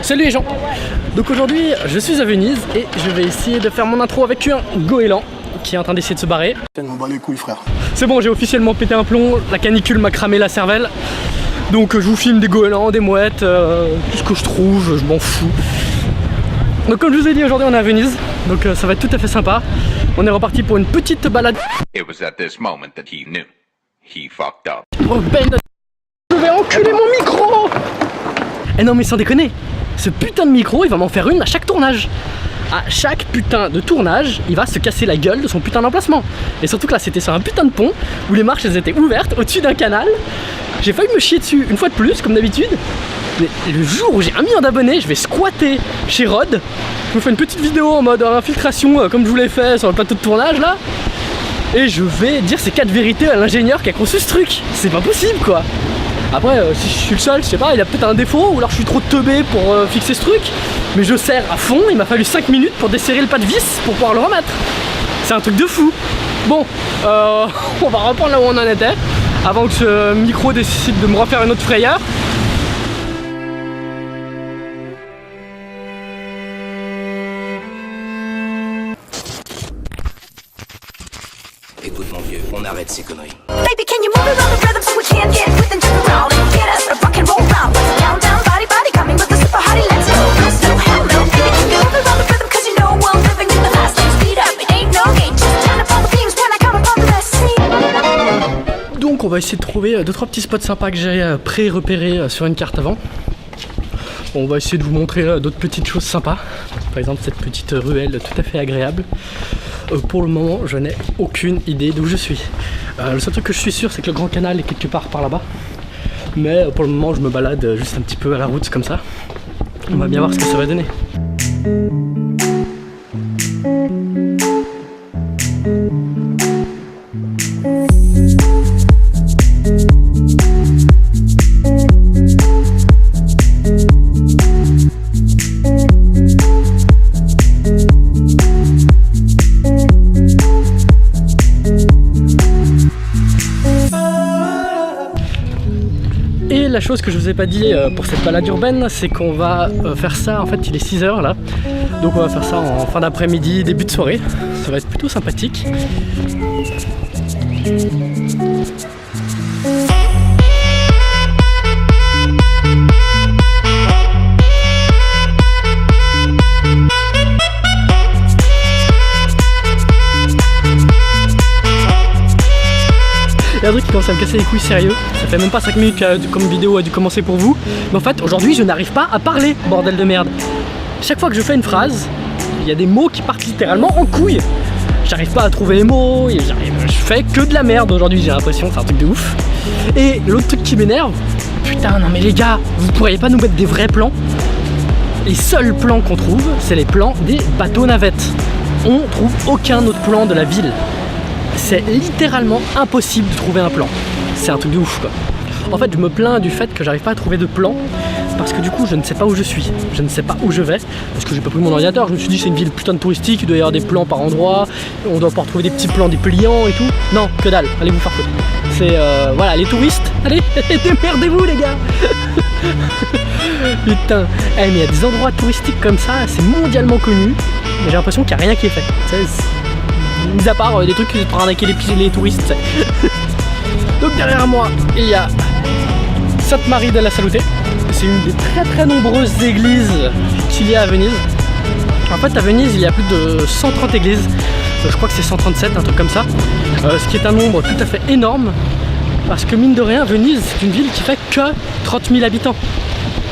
Salut les gens. Donc aujourd'hui je suis à Venise et je vais essayer de faire mon intro avec un goéland qui est en train d'essayer de se barrer. On bat les couilles frère. C'est bon, j'ai officiellement pété un plomb, la canicule m'a cramé la cervelle. Donc je vous filme des goélands, des mouettes, tout ce que je trouve, je m'en fous. Donc comme je vous ai dit, aujourd'hui on est à Venise, donc ça va être tout à fait sympa. On est reparti pour une petite balade. It was at this moment that he knew. He fucked up. Oh ben, je vais enculer mon micro. Eh non mais sans déconner, ce putain de micro il va m'en faire une à chaque tournage. À chaque putain de tournage, il va se casser la gueule de son putain d'emplacement. Et surtout que là c'était sur un putain de pont où les marches elles étaient ouvertes au-dessus d'un canal. J'ai failli me chier dessus une fois de plus comme d'habitude. Mais le jour où j'ai 1 million d'abonnés, je vais squatter chez Rod. Je vous fais une petite vidéo en mode infiltration comme je vous l'ai fait sur le plateau de tournage là. Et je vais dire ces 4 vérités à l'ingénieur qui a conçu ce truc. C'est pas possible quoi. Après, si je suis le seul, je sais pas, il a peut-être un défaut, ou alors je suis trop teubé pour fixer ce truc. Mais je serre à fond, il m'a fallu 5 minutes pour desserrer le pas de vis pour pouvoir le remettre. C'est un truc de fou. Bon, on va reprendre là où on en était, avant que ce micro décide de me refaire une autre frayeur. Écoute mon vieux, on arrête ces conneries. Baby, can you move around the rhythm so we can get with and jump around and get us a rock and roll round. Down, down, body, body, coming with the super hottie. Let's go, no, so hell no. Baby, can you move around the rhythm 'cause you know we're living in the fast lane. Speed up, it ain't no game. Just turn up all the things when I come upon the scene. Donc on va essayer de trouver 2-3 petits spots sympas que j'ai pré-repérés sur une carte avant. On va essayer de vous montrer d'autres petites choses sympas. Par exemple cette petite ruelle tout à fait agréable. Pour le moment je n'ai aucune idée d'où je suis. Le seul truc que je suis sûr c'est que le Grand Canal est quelque part par là-bas. Mais pour le moment je me balade juste un petit peu à la route comme ça. On va bien voir ce que ça va donner. Et la chose que je vous ai pas dit pour cette balade urbaine, c'est qu'on va faire ça, en fait il est 6 h là, donc on va faire ça en fin d'après-midi, début de soirée, ça va être plutôt sympathique. Il y a un truc qui commence à me casser les couilles sérieux, ça fait même pas 5 minutes que comme vidéo a dû commencer pour vous. Mais en fait aujourd'hui je n'arrive pas à parler, bordel de merde. Chaque fois que je fais une phrase, il y a des mots qui partent littéralement en couille. J'arrive pas à trouver les mots, je fais que de la merde aujourd'hui, j'ai l'impression, c'est un truc de ouf. Et l'autre truc qui m'énerve, putain non mais les gars, vous pourriez pas nous mettre des vrais plans? Les seuls plans qu'on trouve, c'est les plans des bateaux navettes. On trouve aucun autre plan de la ville. C'est littéralement impossible de trouver un plan. C'est un truc de ouf quoi. En fait je me plains du fait que j'arrive pas à trouver de plan parce que du coup je ne sais pas où je suis. Je ne sais pas où je vais parce que j'ai pas pris mon ordinateur. Je me suis dit c'est une ville putain de touristique, il doit y avoir des plans par endroit. On doit pouvoir trouver des petits plans dépliants et tout. Non, que dalle, allez vous faire foutre. C'est voilà les touristes, allez démerdez-vous les gars. Putain, mais il y a des endroits touristiques comme ça, c'est mondialement connu. Mais j'ai l'impression qu'il n'y a rien qui est fait. Mis à part des trucs pour arnaquer les touristes. Donc derrière moi il y a Sainte-Marie de la Salute. C'est une des très nombreuses églises qu'il y a à Venise. En fait à Venise il y a plus de 130 églises. Je crois que c'est 137, un truc comme ça. Ce qui est un nombre tout à fait énorme. Parce que mine de rien Venise c'est une ville qui fait que 30 000 habitants.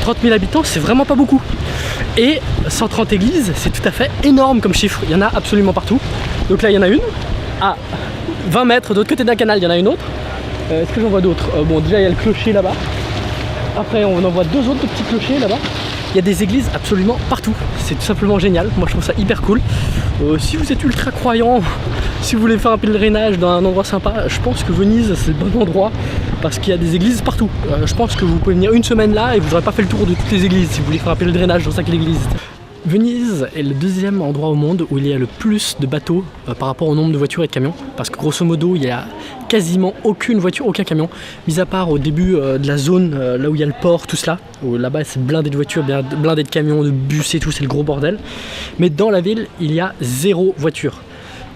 30 000 habitants c'est vraiment pas beaucoup. Et 130 églises c'est tout à fait énorme comme chiffre. Il y en a absolument partout. Donc là il y en a une, à 20 mètres de l'autre côté d'un canal il y en a une autre. Est-ce que j'en vois d'autres? Bon déjà il y a le clocher là-bas. Après on en voit 2 autres petits clochers là-bas. Il y a des églises absolument partout. C'est tout simplement génial, moi je trouve ça hyper cool. Si vous êtes ultra croyant, si vous voulez faire un pèlerinage dans un endroit sympa, je pense que Venise c'est le bon endroit. Parce qu'il y a des églises partout. Je pense que vous pouvez venir une semaine là et vous n'aurez pas fait le tour de toutes les églises si vous voulez faire un pèlerinage dans chaque église. Venise est le deuxième endroit au monde où il y a le plus de bateaux par rapport au nombre de voitures et de camions. Parce que grosso modo, il y a quasiment aucune voiture, aucun camion. Mis à part au début de la zone, là où il y a le port, tout cela. Où là-bas, c'est blindé de voitures, blindé de camions, de bus et tout, c'est le gros bordel. Mais dans la ville, il y a 0 voiture.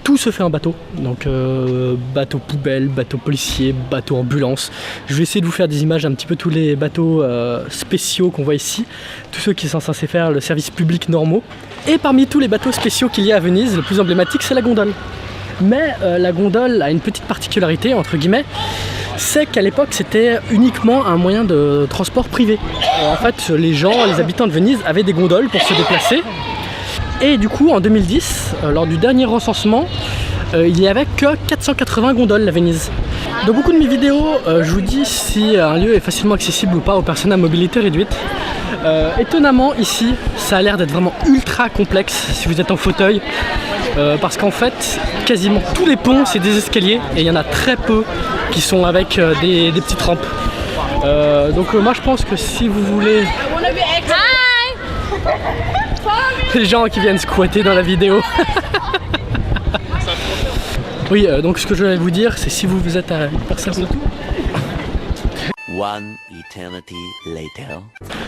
Tout se fait en bateau, donc bateau poubelle, bateau policier, bateau ambulance. Je vais essayer de vous faire des images un petit peu tous les bateaux spéciaux qu'on voit ici, tous ceux qui sont censés faire le service public normaux. Et parmi tous les bateaux spéciaux qu'il y a à Venise, le plus emblématique c'est la gondole. Mais la gondole a une petite particularité, entre guillemets, c'est qu'à l'époque c'était uniquement un moyen de transport privé. En fait, les gens, les habitants de Venise avaient des gondoles pour se déplacer. Et du coup, en 2010, lors du dernier recensement, il n'y avait que 480 gondoles à Venise. Dans beaucoup de mes vidéos, je vous dis si un lieu est facilement accessible ou pas aux personnes à mobilité réduite. Étonnamment, ici, ça a l'air d'être vraiment ultra complexe si vous êtes en fauteuil. Parce qu'en fait, quasiment tous les ponts, c'est des escaliers et il y en a très peu qui sont avec des petites rampes. Donc moi, je pense que si vous voulez... Les gens qui viennent squatter dans la vidéo. Oui, donc ce que je voulais vous dire, c'est si vous êtes à une personne de tout. One eternity later.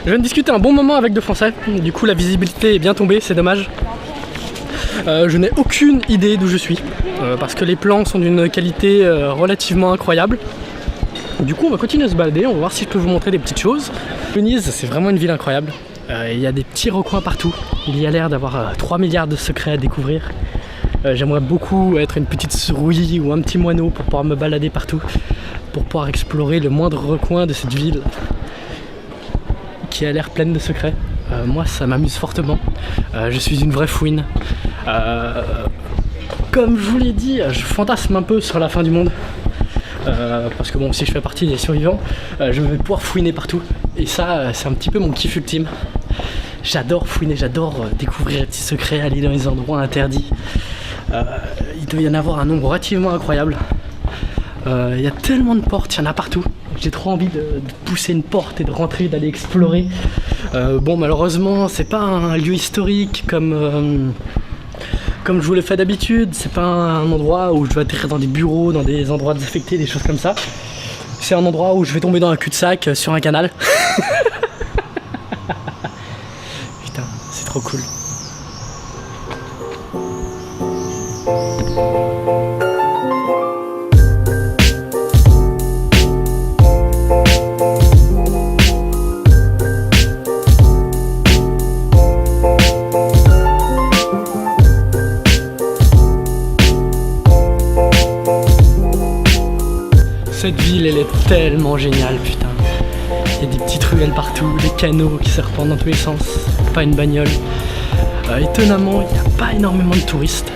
Je viens de discuter un bon moment avec deux Français. Du coup, la visibilité est bien tombée, c'est dommage. Je n'ai aucune idée d'où je suis, parce que les plans sont d'une qualité relativement incroyable. Du coup, on va continuer à se balader, on va voir si je peux vous montrer des petites choses. Venise, c'est vraiment une ville incroyable. Il y a des petits recoins partout. Il y a l'air d'avoir 3 milliards de secrets à découvrir. J'aimerais beaucoup être une petite souris ou un petit moineau pour pouvoir me balader partout, pour pouvoir explorer le moindre recoin de cette ville qui a l'air pleine de secrets. Moi, ça m'amuse fortement. Je suis une vraie fouine. Comme je vous l'ai dit, je fantasme un peu sur la fin du monde. Parce que bon, si je fais partie des survivants, je vais pouvoir fouiner partout. Et ça, c'est un petit peu mon kiff ultime. J'adore fouiner, j'adore découvrir les petits secrets, aller dans les endroits interdits. Il doit y en avoir un nombre relativement incroyable. Il y a tellement de portes, il y en a partout. J'ai trop envie de pousser une porte et de rentrer, d'aller explorer. Bon, malheureusement, c'est pas un lieu historique comme je vous le fais d'habitude. C'est pas un endroit où je vais atterrir dans des bureaux, dans des endroits désaffectés, des choses comme ça. C'est un endroit où je vais tomber dans un cul-de-sac sur un canal. Putain, c'est trop cool. Cette ville, elle est tellement géniale, putain. Il y a des petites ruelles partout, des canaux qui se répandent dans tous les sens, pas une bagnole. Étonnamment, il n'y a pas énormément de touristes.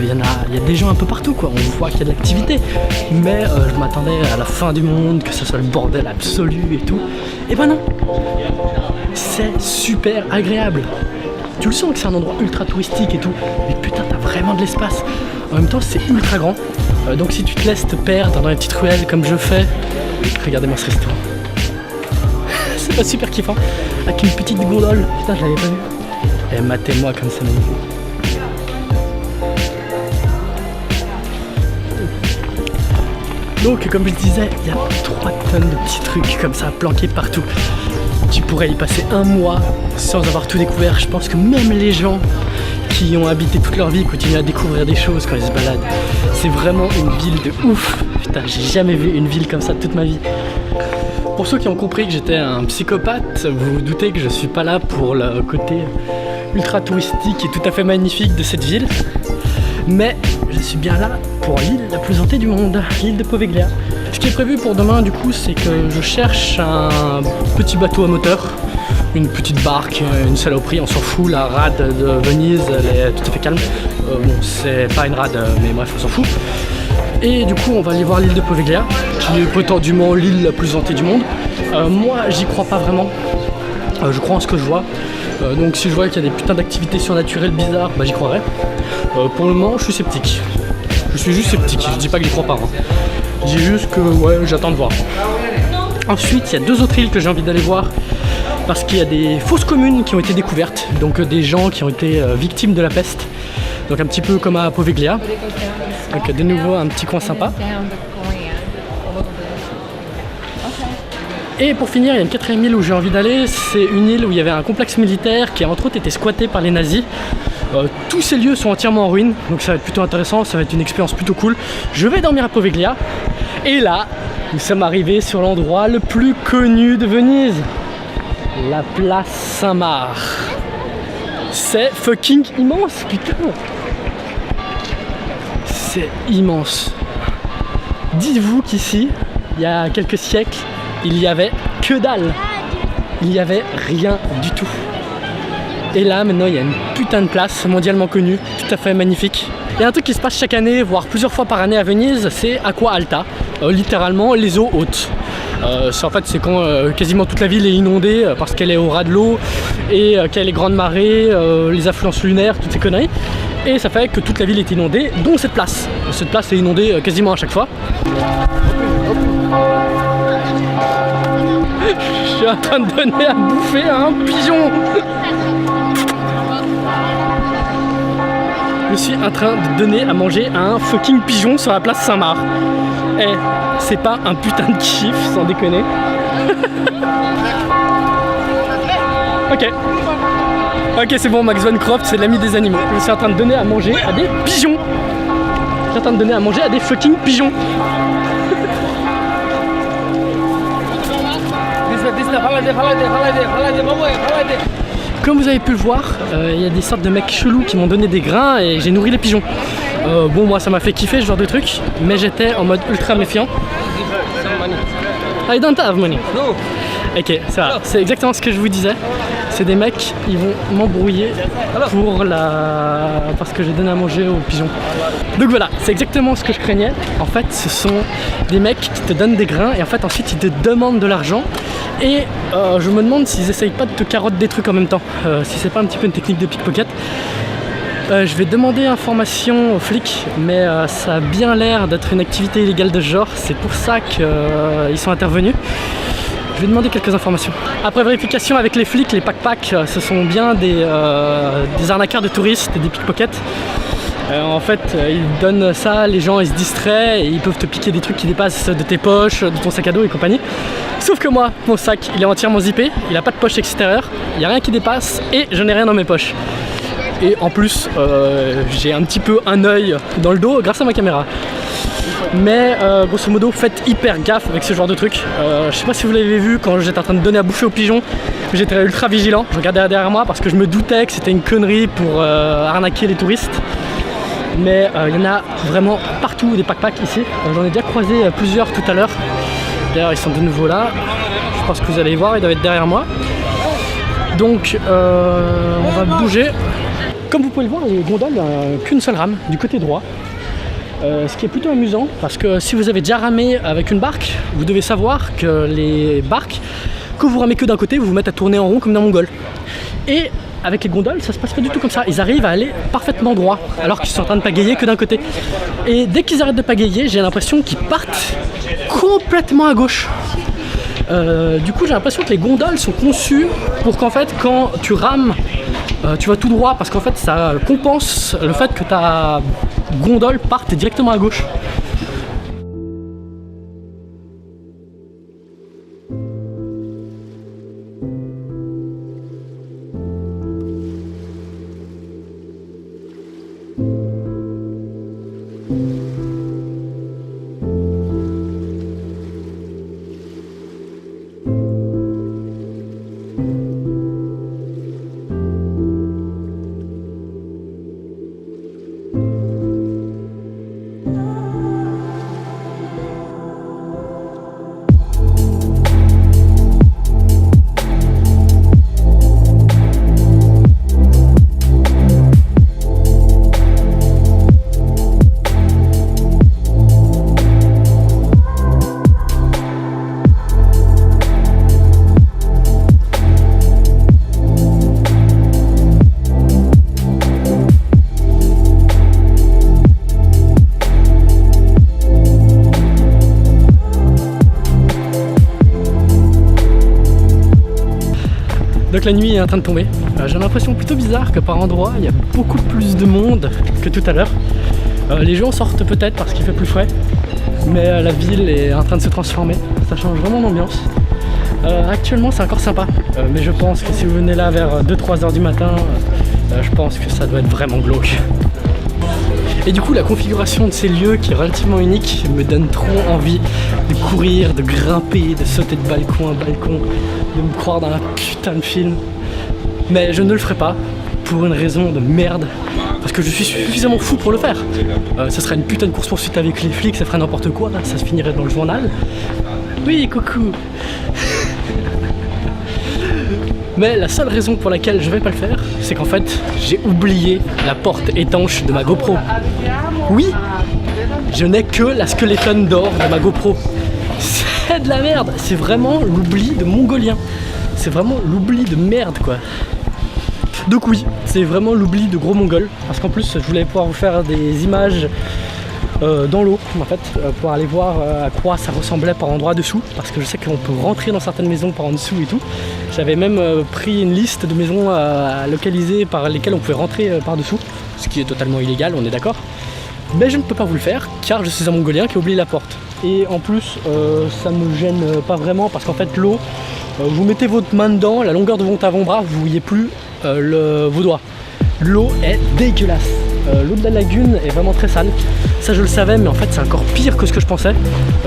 Il y a des gens un peu partout, quoi. On voit qu'il y a de l'activité. Mais je m'attendais à la fin du monde, que ce soit le bordel absolu et tout. Et ben non, c'est super agréable. Tu le sens que c'est un endroit ultra touristique et tout, mais putain, t'as vraiment de l'espace. En même temps, c'est ultra grand. Donc si tu te laisses te perdre dans les petites ruelles comme je fais, regardez-moi ce restaurant. C'est pas super kiffant. Avec une petite gondole. Putain, je l'avais pas vu. Et matez-moi comme c'est magnifique. Donc comme je disais, il y a 3 tonnes de petits trucs comme ça planqués partout. Tu pourrais y passer un mois sans avoir tout découvert. Je pense que même les gens qui ont habité toute leur vie continuent à découvrir des choses quand ils se baladent. C'est vraiment une ville de ouf. Putain, j'ai jamais vu une ville comme ça de toute ma vie. Pour ceux qui ont compris que j'étais un psychopathe, vous vous doutez que je suis pas là pour le côté ultra touristique et tout à fait magnifique de cette ville. Mais je suis bien là pour l'île la plus hantée du monde, l'île de Poveglia. Ce qui est prévu pour demain du coup, c'est que je cherche un petit bateau à moteur, une petite barque, une saloperie, on s'en fout. La rade de Venise, elle est tout à fait calme. Bon, c'est pas une rade, mais bref, on s'en fout. Et du coup, on va aller voir l'île de Poveglia, qui est prétendument l'île la plus hantée du monde. Moi, j'y crois pas vraiment. Je crois en ce que je vois. Donc si je vois qu'il y a des putains d'activités surnaturelles bizarres, bah j'y croirais. Pour le moment, je suis sceptique. Je suis juste sceptique, je dis pas que j'y crois pas. Hein. Je dis juste que ouais, j'attends de voir. Ensuite, il y a 2 autres îles que j'ai envie d'aller voir. parce qu'il y a des fosses communes qui ont été découvertes, donc des gens qui ont été victimes de la peste, donc un petit peu comme à Poveglia. Donc de nouveau un petit coin sympa. Et pour finir, il y a une quatrième île où j'ai envie d'aller, c'est une île où il y avait un complexe militaire qui a entre autres été squatté par les nazis. Tous ces lieux sont entièrement en ruine, donc ça va être plutôt intéressant, ça va être une expérience plutôt cool. Je vais dormir à Poveglia, et là, nous sommes arrivés sur l'endroit le plus connu de Venise, la place Saint-Marc. C'est fucking immense, putain! C'est immense. Dites-vous qu'ici, il y a quelques siècles, il y avait que dalle. Il n'y avait rien du tout. Et là, maintenant, il y a une putain de place mondialement connue, tout à fait magnifique. Il y a un truc qui se passe chaque année, voire plusieurs fois par année à Venise, c'est Acqua Alta, littéralement les eaux hautes. En fait, c'est quand quasiment toute la ville est inondée parce qu'elle est au ras de l'eau et qu'il y a les grandes marées, les affluences lunaires, toutes ces conneries. Et ça fait que toute la ville est inondée, dont cette place. Cette place est inondée quasiment à chaque fois. Je suis en train de donner à bouffer à un pigeon. Je suis en train de donner à manger à un fucking pigeon sur la place Saint-Marc. Eh, c'est pas un putain de kiff, sans déconner. Ok. Ok, c'est bon, Max Van Croft, c'est l'ami des animaux. Je suis en train de donner à manger à des pigeons. Je suis en train de donner à manger à des fucking pigeons. Comme vous avez pu le voir, il y a des sortes de mecs chelous qui m'ont donné des grains et j'ai nourri les pigeons. Bon, moi ça m'a fait kiffer ce genre de truc, mais j'étais en mode ultra méfiant. I don't have money. No. Ok, ça va, c'est exactement ce que je vous disais. C'est des mecs, ils vont m'embrouiller parce que j'ai donné à manger aux pigeons. Donc voilà, c'est exactement ce que je craignais. En fait, ce sont des mecs qui te donnent des grains et en fait ensuite ils te demandent de l'argent. Et je me demande s'ils essayent pas de te carotter des trucs en même temps, si c'est pas un petit peu une technique de pickpocket. Je vais demander information aux flics, mais ça a bien l'air d'être une activité illégale de ce genre, c'est pour ça qu'ils sont intervenus. Je vais demander quelques informations. Après vérification avec les flics, les pack-pack, ce sont bien des arnaqueurs de touristes et des pickpockets. En fait, ils donnent ça, les gens ils se distraient et ils peuvent te piquer des trucs qui dépassent de tes poches, de ton sac à dos et compagnie. Sauf que moi, mon sac, il est entièrement zippé, il n'a pas de poche extérieure, il n'y a rien qui dépasse et je n'ai rien dans mes poches. Et en plus, j'ai un petit peu un œil dans le dos grâce à ma caméra. Mais grosso modo, faites hyper gaffe avec ce genre de truc. Je sais pas si vous l'avez vu quand j'étais en train de donner à bouffer aux pigeons, j'étais ultra vigilant. Je regardais derrière moi parce que je me doutais que c'était une connerie pour arnaquer les touristes. Mais il y en a vraiment partout des pack-pack ici. J'en ai déjà croisé plusieurs tout à l'heure. D'ailleurs, ils sont de nouveau là. Je pense que vous allez les voir, ils doivent être derrière moi. Donc, on va bouger. Comme vous pouvez le voir, les gondoles n'ont qu'une seule rame du côté droit. Ce qui est plutôt amusant parce que si vous avez déjà ramé avec une barque, vous devez savoir que les barques, quand vous ramez que d'un côté, vous vous mettez à tourner en rond comme dans Mongol. Et avec les gondoles, ça se passe pas du tout comme ça. Ils arrivent à aller parfaitement droit alors qu'ils sont en train de pagayer que d'un côté. Et dès qu'ils arrêtent de pagayer, j'ai l'impression qu'ils partent complètement à gauche. Du coup, j'ai l'impression que les gondoles sont conçues pour qu'en fait, quand tu rames, tu vas tout droit parce qu'en fait, ça compense le fait que ta gondole parte directement à gauche. que la nuit est en train de tomber. J'ai l'impression plutôt bizarre que par endroits il y a beaucoup plus de monde que tout à l'heure. Les gens sortent peut-être parce qu'il fait plus frais, mais la ville est en train de se transformer. Ça change vraiment d'ambiance. Actuellement c'est encore sympa, mais je pense que si vous venez là vers 2-3 heures du matin, je pense que ça doit être vraiment glauque. Et du coup la configuration de ces lieux qui est relativement unique me donne trop envie de courir, de grimper, de sauter de balcon à balcon, de me croire dans un putain de film. Mais je ne le ferai pas pour une raison de merde, parce que je suis suffisamment fou pour le faire. Ça serait une putain de course poursuite avec les flics, ça ferait n'importe quoi, ça se finirait dans le journal. Oui, coucou. Mais la seule raison pour laquelle je vais pas le faire, c'est qu'en fait, j'ai oublié la porte étanche de ma GoPro. Oui, je n'ai que la skeleton d'or de ma GoPro. C'est de la merde, c'est vraiment l'oubli de mongolien. C'est vraiment l'oubli de merde, quoi. Donc oui, c'est vraiment l'oubli de gros mongol. Parce qu'en plus, je voulais pouvoir vous faire des images dans l'eau, en fait, pour aller voir à quoi ça ressemblait par endroit dessous, parce que je sais qu'on peut rentrer dans certaines maisons par en dessous et tout. J'avais même pris une liste de maisons localisées par lesquelles on pouvait rentrer par dessous, ce qui est totalement illégal, on est d'accord. Mais je ne peux pas vous le faire, car je suis un mongolien qui oublie la porte. Et en plus, ça me gêne pas vraiment, parce qu'en fait l'eau, vous mettez votre main dedans, la longueur de votre avant-bras, vous ne voyez plus vos doigts. L'eau est dégueulasse. L'eau de la lagune est vraiment très sale. Ça je le savais, mais en fait c'est encore pire que ce que je pensais.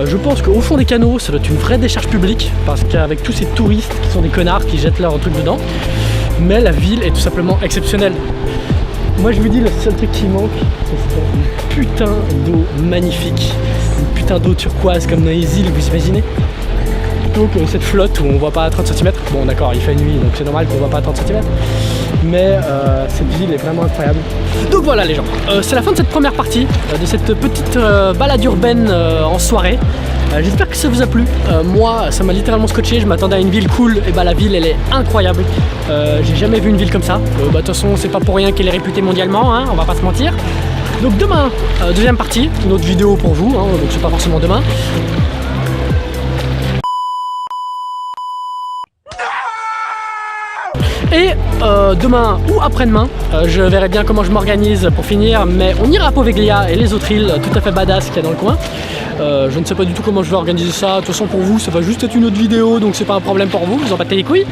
Je pense qu'au fond des canaux ça doit être une vraie décharge publique, parce qu'avec tous ces touristes qui sont des connards qui jettent leurs trucs dedans. Mais la ville est tout simplement exceptionnelle. Moi je vous dis, le seul truc qui manque, c'est une putain d'eau magnifique. Une putain d'eau turquoise comme dans les îles, vous imaginez? Plutôt que cette flotte où on voit pas à 30 cm. Bon d'accord, il fait nuit donc c'est normal qu'on voit pas à 30 cm. Mais cette ville est vraiment incroyable. Donc voilà les gens, c'est la fin de cette première partie, de cette petite balade urbaine en soirée. J'espère que ça vous a plu. Moi ça m'a littéralement scotché, je m'attendais à une ville cool, et bah la ville elle est incroyable. J'ai jamais vu une ville comme ça. De toute façon c'est pas pour rien qu'elle est réputée mondialement, hein, on va pas se mentir. Donc demain, deuxième partie, une autre vidéo pour vous, hein, donc c'est pas forcément demain. Et demain ou après-demain, je verrai bien comment je m'organise pour finir, mais on ira à Poveglia et les autres îles tout à fait badass qu'il y a dans le coin. Je ne sais pas du tout comment je vais organiser ça. De toute façon pour vous ça va juste être une autre vidéo, donc c'est pas un problème pour vous, vous en battez les couilles.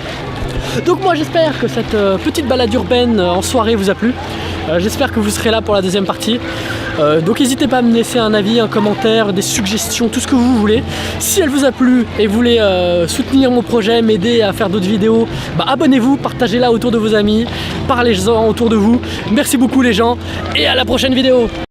Donc moi j'espère que cette petite balade urbaine en soirée vous a plu. J'espère que vous serez là pour la deuxième partie. Donc n'hésitez pas à me laisser un avis, un commentaire, des suggestions, tout ce que vous voulez. Si elle vous a plu et vous voulez soutenir mon projet, m'aider à faire d'autres vidéos, bah abonnez-vous, partagez-la autour de vos amis, parlez-en autour de vous. Merci beaucoup les gens et à la prochaine vidéo.